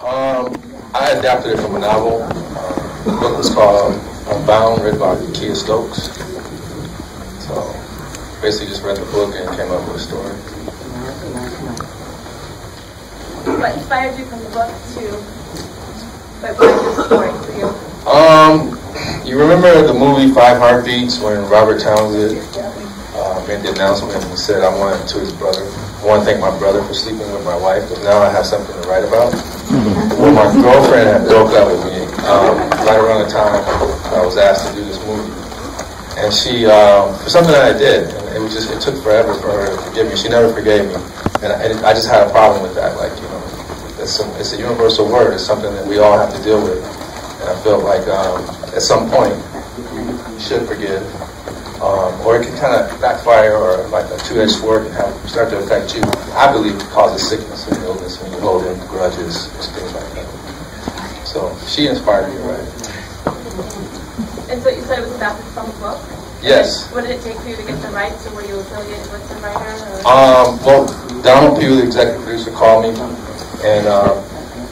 I adapted it from a novel. The book was called Unbound, written by Kia Stokes. So basically just read the book and came up with a story. What inspired you from the book to write this story for you? You remember the movie Five Heartbeats when Robert Townsend made the announcement and he said, I want to his brother. I want to thank my brother for sleeping with my wife, but now I have something to write about. When my girlfriend had broke up with me, right around the time I was asked to do this movie. And she, for something that I did, and it took forever for her to forgive me. She never forgave me. And I just had a problem with that. Like, you know, it's a universal word. It's something that we all have to deal with. And I felt like at some point, you should forgive. Or it can kind of backfire, or like a two-edged sword and start to affect you. I believe it causes sickness and illness when you hold in grudges and things like that. So she inspired me to write. And so you said it was adapted from a book? Yes. What did it take for you to get the rights, or were you affiliated with the writer? Well, Donald Pugh, the executive producer, called me and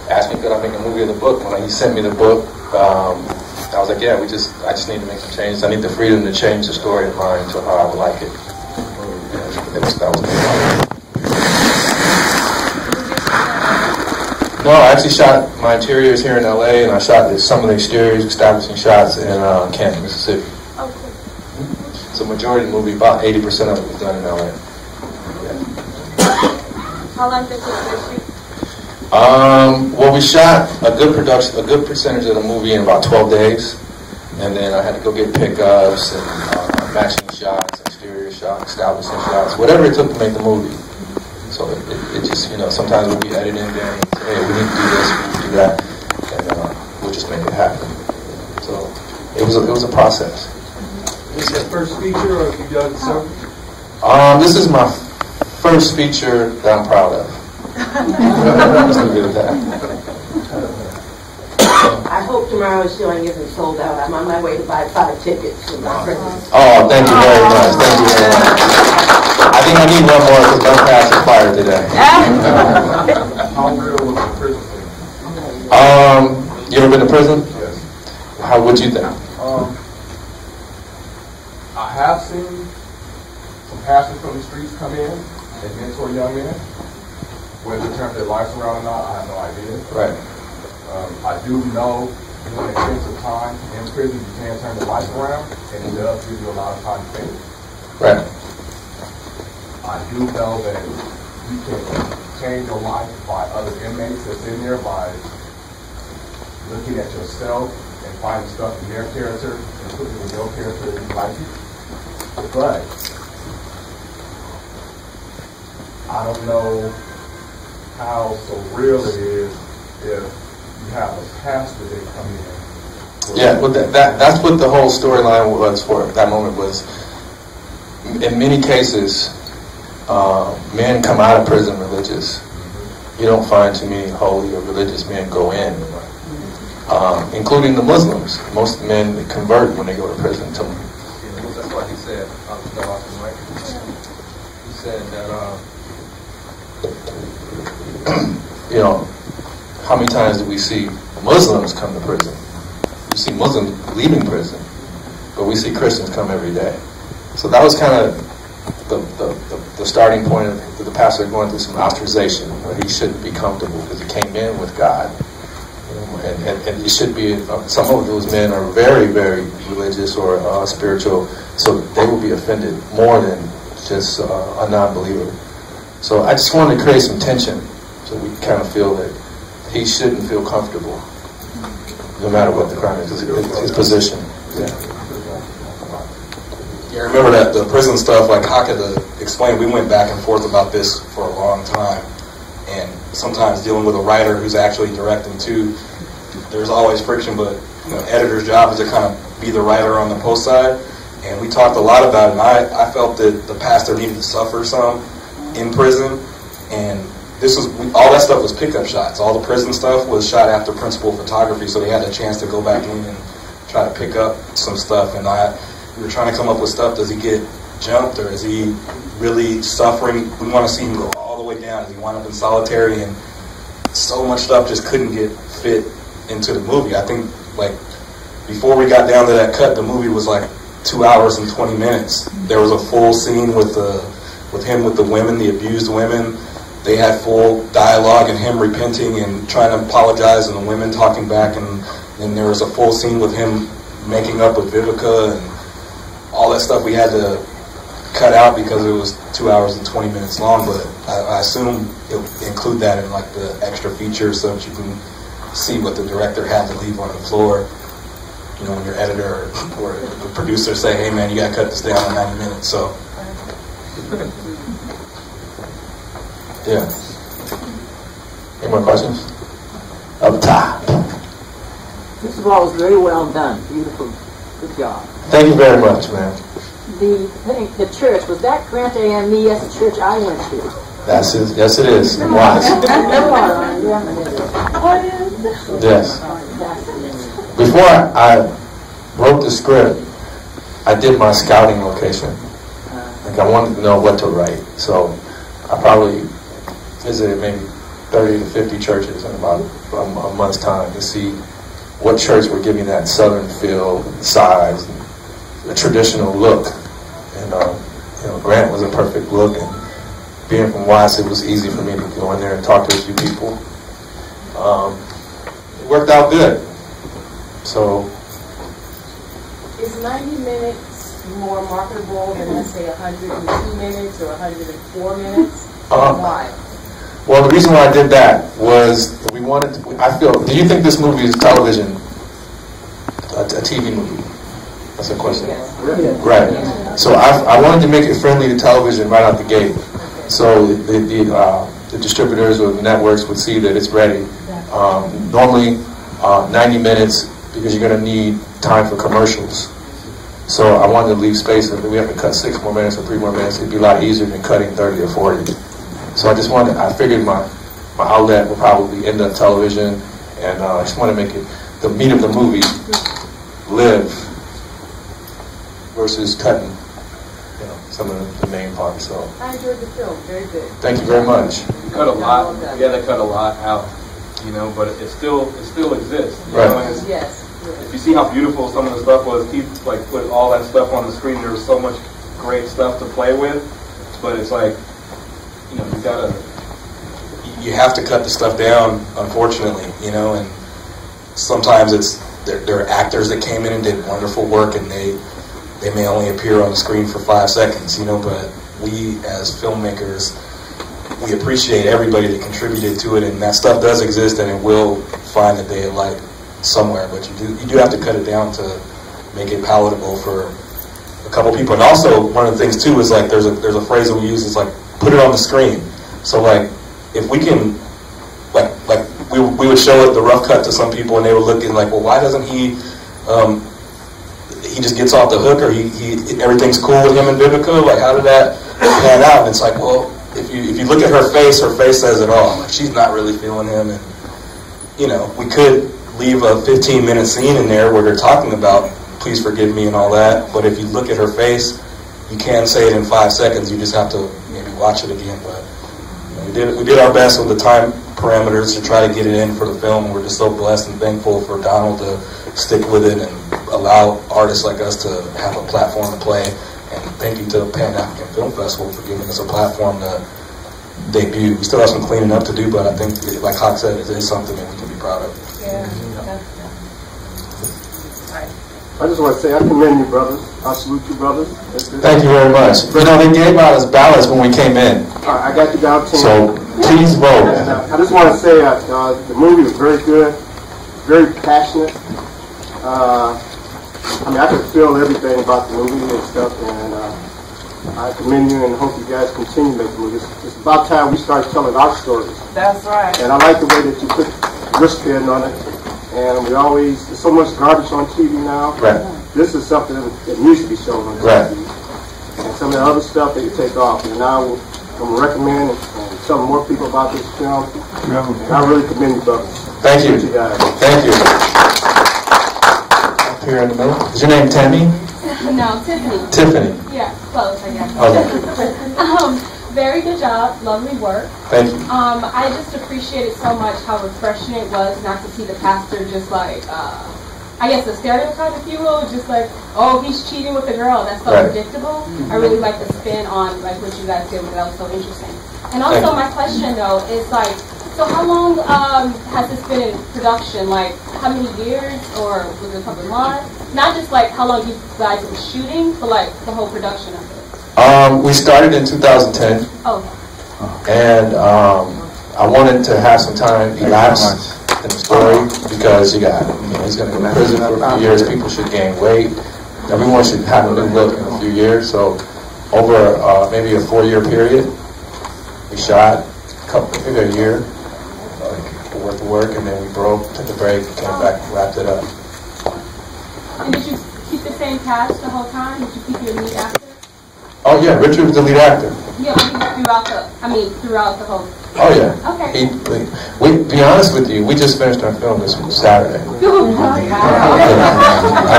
asked me could I make a movie of the book. When he sent me the book, I was like, yeah, I just need to make some changes. I need the freedom to change the story of mine to how I would like it. That was No, I actually shot my interiors here in LA, and I shot some of the exteriors, establishing shots in Canton, Mississippi. Okay. So majority of the movie, about 80% of it was done in LA. Yeah. How long did it take to shoot? Well, we shot a good percentage of the movie in about 12 days, and then I had to go get pickups and matching shots, exterior shots, establishing shots, whatever it took to make the movie. So it just, you know, sometimes we'll be editing there and say, hey, we need to do this, we need to do that, and we'll just make it happen. So it was a process. Is this your first feature, or have you done some? This is my first feature that I'm proud of. Let's leave it at that. I hope tomorrow's showing isn't sold out. I'm on my way to buy 5 tickets for my friends. Oh, thank you very much. Thank you very much. I think I need one more because my pass expired today. How real was the prison thing? You ever been to prison? Yes. How would you think? I have seen some pastors from the streets come in and mentor young men. Whether they turn their lives around or not, I have no idea. Right. I do know during extensive time in prison, you can turn your life around, and it does give you a lot of time to think. Right. I do know that you can change your life by other inmates that's in there by looking at yourself and finding stuff in their character and putting it in your character that you like it. But I don't know how so real it is if you have a pastor that come in. Yeah, well, that's what the whole storyline was for that moment was. In many cases, men come out of prison religious. You don't find too many holy or religious men go in, including the Muslims. Most men convert when they go to prison. That's what he said. He said that. You know, how many times do we see Muslims come to prison? We see Muslims leaving prison, but we see Christians come every day. So that was kind of the starting point of the pastor going through some ostracization, where he shouldn't be comfortable because he came in with God. You know, and he should be, some of those men are very, very religious or spiritual, so they will be offended more than just a non-believer. So I just wanted to create some tension. So we kind of feel that he shouldn't feel comfortable, no matter what the crime is, his position. Yeah, I remember that the prison stuff, like Hakim explained, we went back and forth about this for a long time. And sometimes dealing with a writer who's actually directing too, there's always friction, but you know, editor's job is to kind of be the writer on the post side. And we talked a lot about it, and I felt that the pastor needed to suffer some in prison. And all that stuff was pickup shots. All the prison stuff was shot after principal photography, so they had a chance to go back in and try to pick up some stuff. And we were trying to come up with stuff. Does he get jumped, or is he really suffering? We want to see him go all the way down. Does he wind up in solitary? And so much stuff just couldn't get fit into the movie. I think, like, before we got down to that cut, the movie was like 2 hours and 20 minutes. There was a full scene with him with the women, the abused women. They had full dialogue and him repenting and trying to apologize and the women talking back, and then there was a full scene with him making up with Vivica and all that stuff we had to cut out because it was 2 hours and 20 minutes long, but I assume it'll include that in like the extra features so that you can see what the director had to leave on the floor. You know, when your editor or the producer say, hey man, you gotta cut this down in 90 minutes, so. Yeah. Any more questions? Up top. This of all was very well done. Beautiful. Good job. Thank you very much, man. The church, was that Grant AME? That's the church I went to. That's it. Yes, it is. Watch. Yes. Before I wrote the script, I did my scouting location. Like, I wanted to know what to write. So I probably visited maybe 30 to 50 churches in about a month's time to see what church would give me that southern feel, size, the traditional look. And Grant was a perfect look, and being from Watts, it was easy for me to go in there and talk to a few people. It worked out good. So, Is 90 minutes more marketable than, let's say, 102 minutes or 104 minutes? Why? Well, the reason why I did that was we wanted to, I feel, do you think this movie is television, a TV movie? That's a question. Yes. Right. So I wanted to make it friendly to television right out the gate. So the distributors or the networks would see that it's ready. Normally 90 minutes because you're going to need time for commercials. So I wanted to leave space. If we have to cut 6 more minutes or 3 more minutes, it'd be a lot easier than cutting 30 or 40. So I figured my outlet would probably end up television, and I just want to make it the meat of the movie live versus cutting, some of the main parts. So I enjoyed the film. Very good. thank you very much. We cut a lot. We had to cut a lot out, but it still exists. You Right. know, and Yes. if you see how beautiful some of the stuff was, Keith put all that stuff on the screen. There was so much great stuff to play with, but it's like, you gotta. You have to cut the stuff down, unfortunately, and sometimes there are actors that came in and did wonderful work, and they may only appear on the screen for 5 seconds, but we as filmmakers, we appreciate everybody that contributed to it, and that stuff does exist, and it will find a day of light somewhere, but you do have to cut it down to make it palatable for a couple people. And also, one of the things too is like there's a phrase that we use, is like, put it on the screen. So like, if we can, like we would show it, the rough cut, to some people, and they were looking like, well, why doesn't he just gets off the hook, or he everything's cool with him and Vivica? Like, how did that pan out? And it's like, well, if you look at her face says it all. Like, she's not really feeling him, and we could leave a 15-minute scene in there where they're talking about please forgive me and all that, but if you look at her face, you can say it in 5 seconds. You just have to maybe watch it again. But we did our best with the time parameters to try to get it in for the film. We're just so blessed and thankful for Donald to stick with it and allow artists like us to have a platform to play. And thank you to Pan African Film Festival for giving us a platform to debut. We still have some cleaning up to do, but I think, like Hawk said, it is something that we can be proud of. Yeah. I just want to say I commend you, brothers. I salute you, brothers. Thank you very much. They gave out us ballots when we came in. I got you down 10. So please vote. And, I just want to say the movie was very good, very passionate. I could feel everything about the movie and stuff, and I commend you and hope you guys continue to make the movie. It's about time we start telling our stories. That's right. And I like the way that you put your spin on it. And there's so much garbage on TV now. Right. This is something that needs to be shown on TV. And some of the other stuff that you take off. And now I'm going to recommend and tell more people about this film. And I really commend you, brothers. Thank you. You guys. Thank you. Up here in the middle. Is your name Tammy? No, Tiffany. Tiffany. Yeah, close, I guess. Okay. Very good job. Lovely work. Thank you. I just appreciated so much how refreshing it was not to see the pastor just like, I guess a stereotype, if you will, just like, oh, he's cheating with the girl. That's so predictable. I really like the spin on like what you guys did with it. That was so interesting. And also my question though is like, so how long has this been in production? Like how many years, or was it a couple of months? Not just like how long you guys were shooting, but like the whole production of it. We started in 2010. Oh. And I wanted to have some time elapse in the story because he's going to go to prison for a few years. People should gain weight. Everyone should have a new look in a few years. So over maybe a 4-year period, we shot maybe a year worth of work, and then we took a break, came back, and wrapped it up. And did you keep the same cast the whole time? Did you keep your lead actor? Oh yeah, Richard was the lead actor. Yeah, throughout the whole. Oh yeah. Okay. To be honest with you, we just finished our film this Saturday. I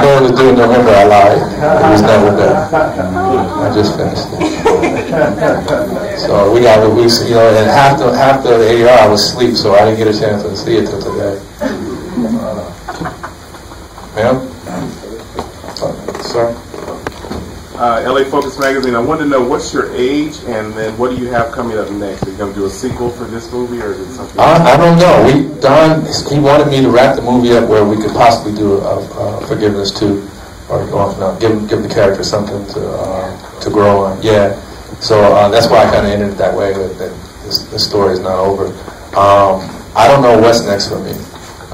know it was due in November. I lied. It was never done. I just finished it. So we got released, and half the ADR I was asleep, so I didn't get a chance to see it till today. Ma'am? Sir? LA Focus Magazine, I wanted to know what's your age, and then what do you have coming up next? Are you going to do a sequel for this movie, or is it something else? I don't know. Don, he wanted me to wrap the movie up where we could possibly do a Forgiveness 2, or give the character something to grow on. Yeah. So that's why I kind of ended it that way, that the story is not over. I don't know what's next for me.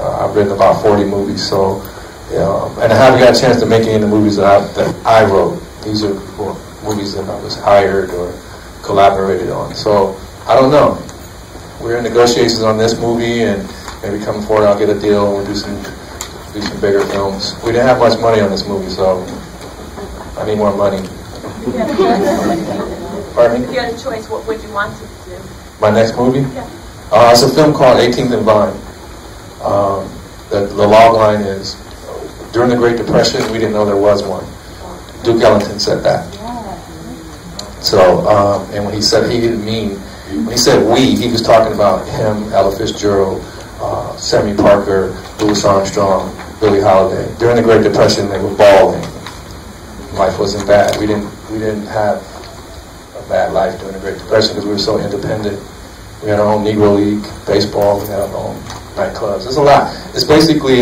I've written about 40 movies, so and I haven't got a chance to make any of the movies that I wrote. These are movies that I was hired or collaborated on. So I don't know. We're in negotiations on this movie, and maybe coming forward I'll get a deal and we'll do some bigger films. We didn't have much money on this movie, so I need more money. Pardon me? If you had a choice, what would you want to do? My next movie? Yeah. It's a film called 18th and Vine. The log line is, during the Great Depression, we didn't know there was one. Duke Ellington said that. So, and when he said, he didn't mean, when he said we, he was talking about him, Ella Fitzgerald, Sammy Parker, Louis Armstrong, Billie Holiday. During the Great Depression, they were balding. Life wasn't bad. We didn't have a bad life during the Great Depression because we were so independent. We had our own Negro League baseball. We had our own nightclubs. There's a lot. It's basically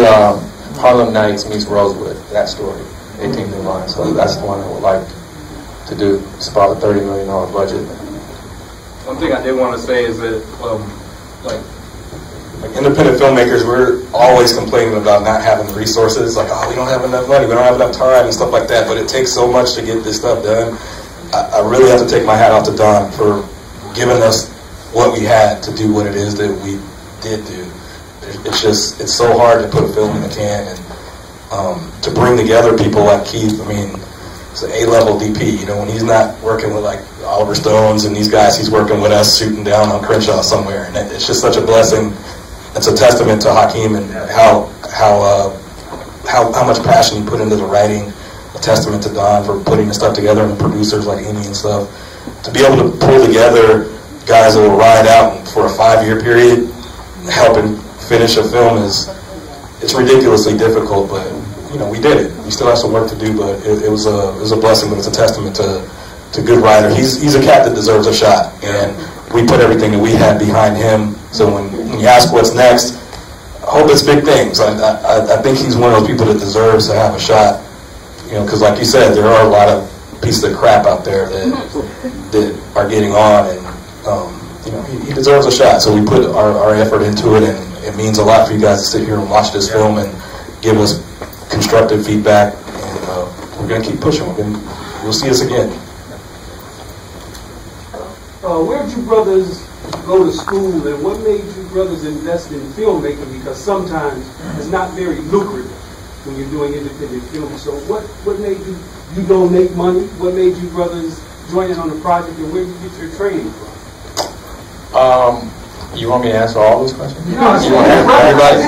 Harlem Nights meets Rosewood. That story, 18th and Vine. So that's the one I would like to do. It's about a $30 million budget. One thing I did want to say is that, like independent filmmakers, we're always complaining about not having resources. Like, oh, we don't have enough money, we don't have enough time, and stuff like that. But it takes so much to get this stuff done. I really have to take my hat off to Don for giving us what we had to do what it is that we did do. It's so hard to put a film in the can, and to bring together people like Keith. I mean, it's an A-level DP. You know, when he's not working with like Oliver Stones and these guys, he's working with us shooting down on Crenshaw somewhere, and it's just such a blessing. It's a testament to Hakim and how much passion he put into the writing. A testament to Don for putting the stuff together, and the producers like Amy and stuff. To be able to pull together guys that will ride out for a 5-year period, helping finish a film it's ridiculously difficult, but you know, we did it. We still have some work to do, but it was a blessing, but it's a testament to good writer. He's a cat that deserves a shot, and we put everything that we had behind him. So when you ask what's next, I hope it's big things. I think he's one of those people that deserves to have a shot. You know, because like you said, there are a lot of pieces of crap out there that are getting on, and you know, he deserves a shot. So we put our effort into it, and it means a lot for you guys to sit here and watch this film and give us constructive feedback. And we're going to keep pushing. You'll see us again. Where did you brothers go to school, and what made you brothers invest in filmmaking? Because sometimes it's not very lucrative when you're doing independent films. So what made you don't make money? What made you brothers join in on the project, and where did you get your training from? You want me to answer all those questions? No, you want to answer everybody?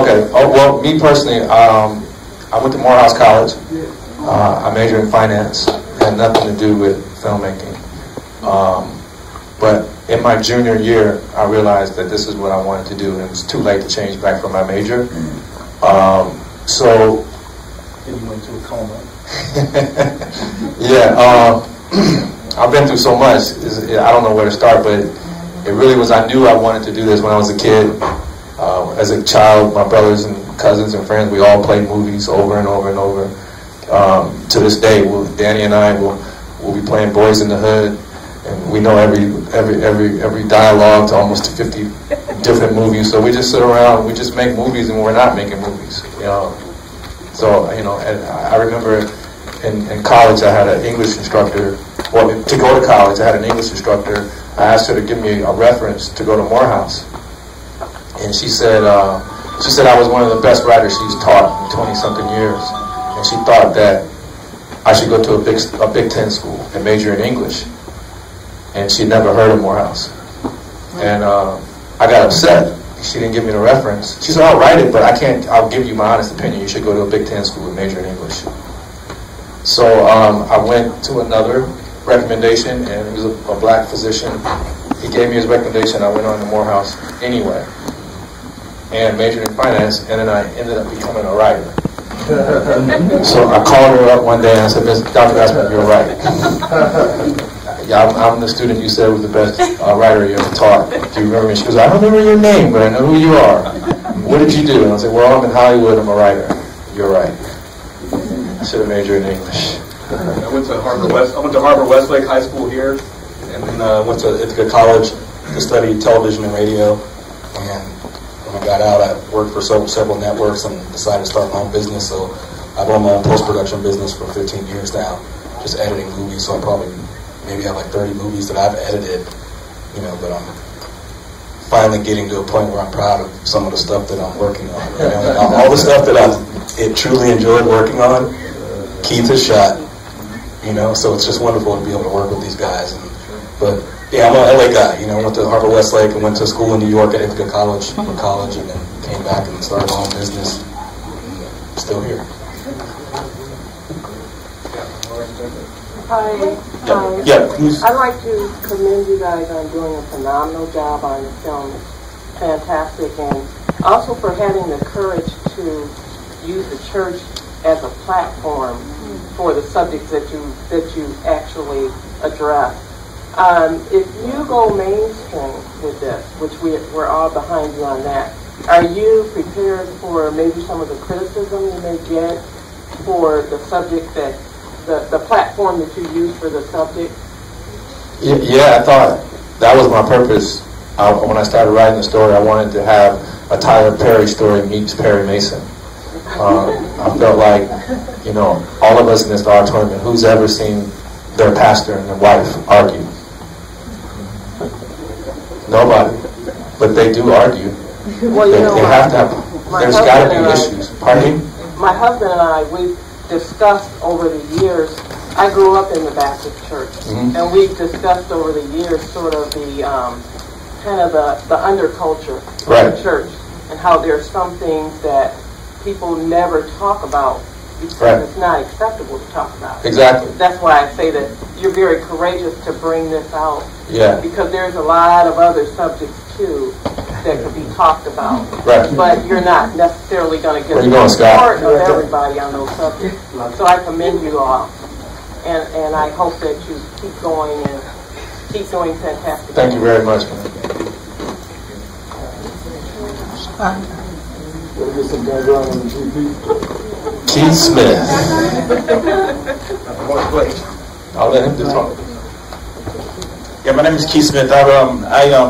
Okay. Oh, well, me personally, I went to Morehouse College. I majored in finance. Had nothing to do with filmmaking. But in my junior year, I realized that this is what I wanted to do, and it was too late to change back from my major. So. Then you went to a coma. Yeah, I've been through so much. I don't know where to start, but it really was. I knew I wanted to do this when I was a kid. As a child, my brothers and cousins and friends, we all played movies over and over and over. To this day, Danny and I will be playing Boys in the Hood, and we know every dialogue to almost 50 different movies. So we just sit around, we just make movies, and we're not making movies. So and I remember in college, I had an English instructor. Well, to go to college, I had an English instructor. I asked her to give me a reference to go to Morehouse, and she said I was one of the best writers she's taught in 20-something years, and she thought that I should go to a Big Ten school and major in English, and she'd never heard of Morehouse, and I got upset. She didn't give me the reference. She said, "I'll write it, but I can't. I'll give you my honest opinion. You should go to a Big Ten school and major in English." So I went to another recommendation, and it was a black physician. He gave me his recommendation. I went on to Morehouse anyway, and majored in finance, and then I ended up becoming a writer. So I called her up one day and I said, "Dr. Aspen, you're right. Yeah, I'm the student you said was the best writer you ever taught. Do you remember me?" She goes, "I don't remember your name, but I know who you are. What did you do?" And I said, "Well, I'm in Hollywood. I'm a writer." "You're right. I should have majored in English." I went to Harvard Westlake High School here, and then went to Ithaca College to study television and radio. And when I got out, I worked for several networks and decided to start my own business. So I've owned my own post-production business for 15 years now, just editing movies. So I probably maybe have like 30 movies that I've edited, but I'm finally getting to a point where I'm proud of some of the stuff that I'm working on. All the stuff that I've truly enjoyed working on, Keith has shot. So it's just wonderful to be able to work with these guys. But yeah, I'm an LA guy. I went to Harvard Westlake and went to school in New York at Ithaca College for college, and then came back and started my own business. And still here. Hi. I'd like to commend you guys on doing a phenomenal job on the film. It's fantastic, and also for having the courage to use the church as a platform for the subjects that you actually address. If you go mainstream with this, which we're all behind you on that, are you prepared for maybe some of the criticism you may get for the subject that the platform that you use for the subject? Yeah, I thought that was my purpose. When I started writing the story, I wanted to have a Tyler Perry story meets Perry Mason. I felt like, all of us in this auditorium, who's ever seen their pastor and their wife argue? Nobody. But they do argue. Well, they have to have, there's got to be issues. Pardon me? My husband and I, we've discussed over the years, I grew up in the Baptist church, and we've discussed over the years sort of the kind of the underculture of the church, and how there's some things that people never talk about because it's not acceptable to talk about. Exactly. That's why I say that you're very courageous to bring this out. Yeah. Because there's a lot of other subjects too that could be talked about. Right. But you're not necessarily going to get the support of everybody on those subjects. So I commend you all. And I hope that you keep going and keep doing fantastic. Thank you very much. Keith Smith. I'll let him do talk. Yeah, my name is Keith Smith. I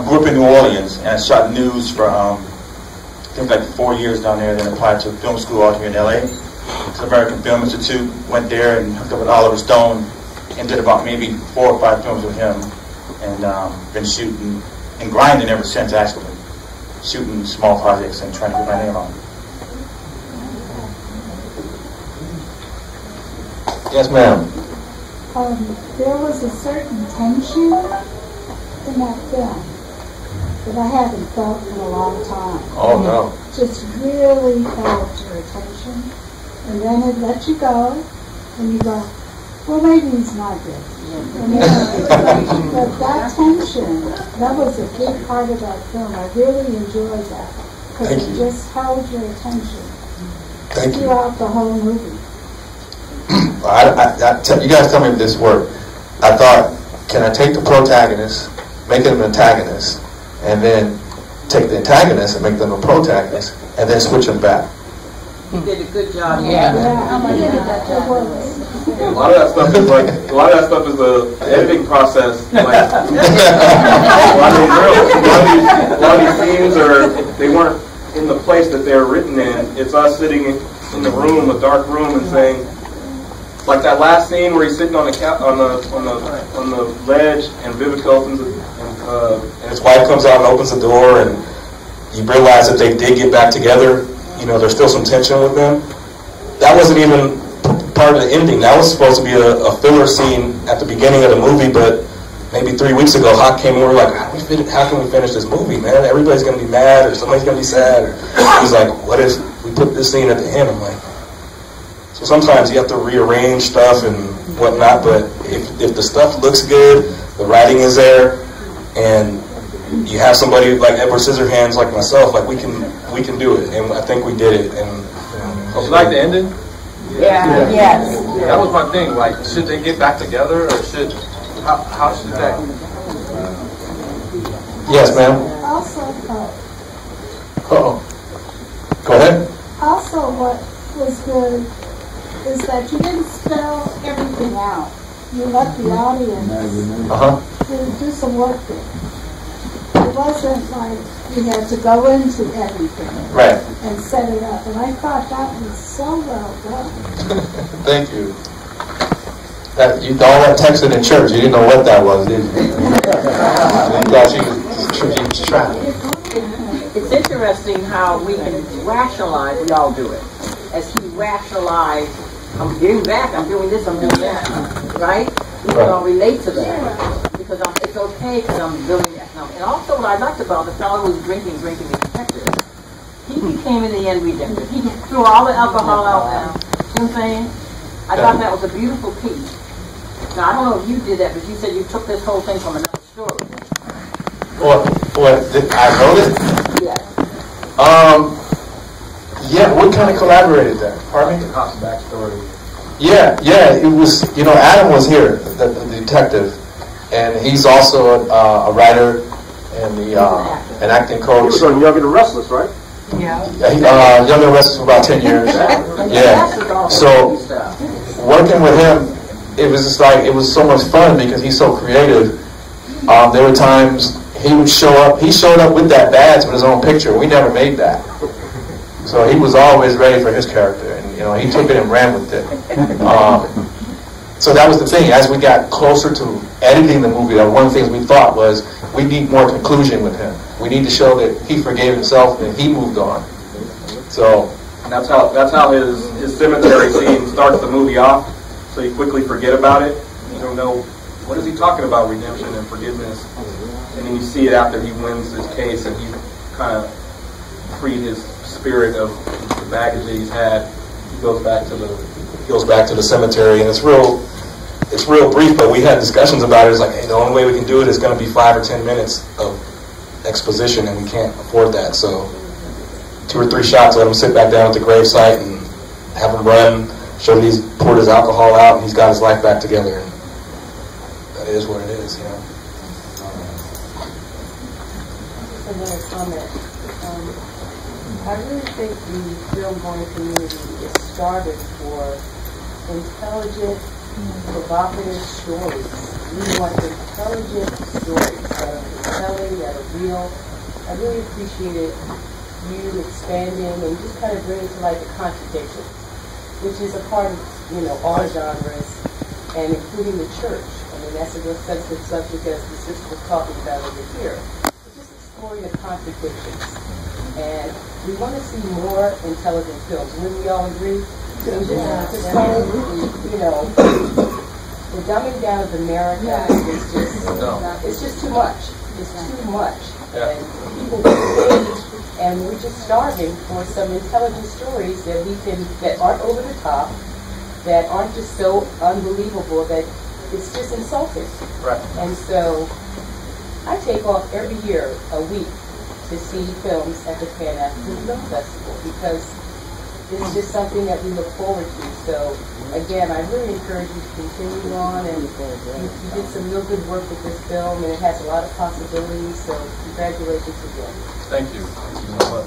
grew up in New Orleans and I shot news for I think like 4 years down there. Then applied to film school out here in LA. To the American Film Institute. Went there and hooked up with Oliver Stone and did about maybe 4 or 5 films with him. And been shooting and grinding ever since, actually. Shooting small projects and trying to get my name on. Yes, ma'am. There was a certain tension in that film that I haven't felt in a long time. Oh, no. Just really felt your attention. And then it let you go, and you go, Well, maybe he's not good. But that tension, that was a big part of that film. I really enjoyed that. Because it just held your attention throughout the whole movie. You guys tell me if this worked. I thought, can I take the protagonist, make him an antagonist, and then take the antagonist and make them a protagonist, and then switch them back? You did a good job. Yeah. A lot of that stuff is the editing process. Like, a lot of these scenes they weren't in the place that they were written in. It's us sitting in the room, a dark room, and saying, like that last scene where he's sitting on the ledge, and Vivica opens and his wife comes out and opens the door, and you realize that they did get back together. You know, there's still some tension with them. That wasn't even part of the ending. That was supposed to be a filler scene at the beginning of the movie, but maybe 3 weeks ago, Hawk came and we were like, how can we finish this movie, man? Everybody's going to be mad, or somebody's going to be sad. He's like, what if we put this scene at the end? I'm like, so sometimes you have to rearrange stuff and whatnot, but if the stuff looks good, the writing is there, and you have somebody like Edward Scissorhands, like myself, like we can do it, and I think we did it. And you like the ending? Yeah. Yes. That was my thing. Like, should they get back together, or how should that? Yes, ma'am. Also, Go ahead. Also, what was good is that you didn't spell everything out. You let the audience do some work there. It wasn't like you had to go into everything and set it up. And I thought that was so well done. Thank you. All that texting in church, you didn't know what that was, did you? You thought she was trapped. It's interesting how we can rationalize, we all do it. As he rationalized, I'm getting back, I'm doing this, I'm doing that, right? We can all relate to that. Because it's okay because I'm building that. And also what I liked about the fellow who was drinking and detective, he became in the end redemptive. He threw all the alcohol out now. You know what I'm saying? I thought that was a beautiful piece. Now, I don't know if you did that, but you said you took this whole thing from another story. What I wrote it? Yes. Yeah, we kind of collaborated there. Pardon me? The cop's backstory. Yeah, it was, Adam was here, the detective, and he's also a writer and an acting coach. He was on Young and the Restless, right? Yeah. Young and Restless for about 10 years. Yeah. So, working with him, it was just like, it was so much fun because he's so creative. There were times he would show up, he showed up with that badge with his own picture. We never made that. So he was always ready for his character, and he took it and ran with it. So that was the thing. As we got closer to editing the movie, one of the things we thought was we need more conclusion with him. We need to show that he forgave himself and he moved on. So and that's how his cemetery scene starts the movie off. So you quickly forget about it. You don't know what is he talking about, redemption and forgiveness, and then you see it after he wins his case and he kind of freed his spirit of the baggage that he's had. He goes back to the cemetery, and it's real brief, but we had discussions about it. It's like, hey, the only way we can do it is going to be 5 or 10 minutes of exposition, and we can't afford that. So 2 or 3 shots, let him sit back down at the gravesite and have him run, show that he's poured his alcohol out and he's got his life back together. And that is what it is, Another comment. I really think the film-going community is starving for intelligent, provocative stories. We want intelligent stories that are compelling, that are real. I really appreciated you expanding and just kind of bringing to light the contradiction, which is a part of, all genres, and including the church. I mean, that's a real sensitive subject, as the sister was talking about over here. Just exploring the contradictions. And we want to see more intelligent films. Wouldn't we all agree? The dumbing down of America is just too much. It's too much. Yeah. And people engage, and we're just starving for some intelligent stories that aren't over the top, that aren't just so unbelievable that it's just insulting. Right. And so I take off every year a week to see films at the Pan African Film Festival because it's just something that we look forward to. So again, I really encourage you to continue on, and you did some real good work with this film, and it has a lot of possibilities, so congratulations again. Thank you. Thank you so much.